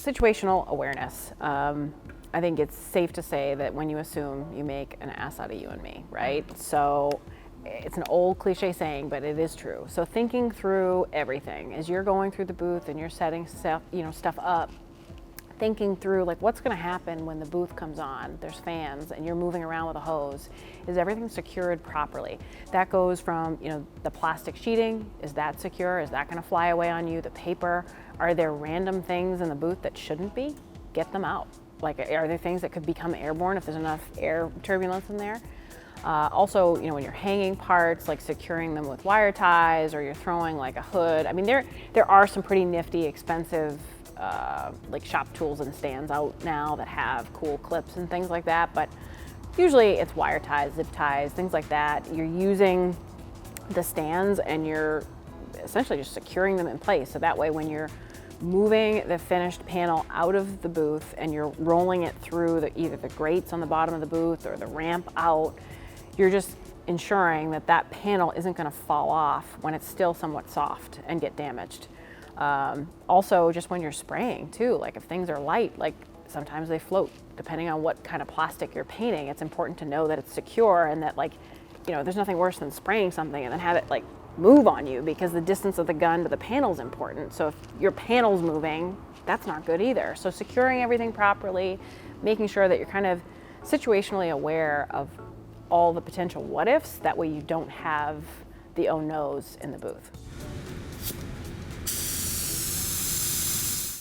situational awareness. I think it's safe to say that when you assume, you make an ass out of you and me, right? So it's an old cliche saying, but it is true. So thinking through everything as you're going through the booth and you're setting stuff, stuff up, thinking through like what's going to happen when the booth comes on, there's fans and you're moving around with a hose. Is everything secured properly? That goes from, the plastic sheeting, is that secure? Is that going to fly away on you? The paper, are there random things in the booth that shouldn't be? Get them out. Like, are there things that could become airborne if there's enough air turbulence in there? Also, when you're hanging parts, like securing them with wire ties, or you're throwing like a hood. I mean, there are some pretty nifty, expensive like shop tools and stands out now that have cool clips and things like that, but usually it's wire ties, zip ties, things like that. You're using the stands and you're essentially just securing them in place, so that way when you're moving the finished panel out of the booth and you're rolling it through either the grates on the bottom of the booth or the ramp out, you're just ensuring that that panel isn't going to fall off when it's still somewhat soft and get damaged. Also, just when you're spraying too, like if things are light, like sometimes they float. Depending on what kind of plastic you're painting, it's important to know that it's secure and that there's nothing worse than spraying something and then have it move on you, because the distance of the gun to the panel is important. So if your panel's moving, that's not good either. So securing everything properly, making sure that you're kind of situationally aware of all the potential what ifs, that way you don't have the oh no's in the booth.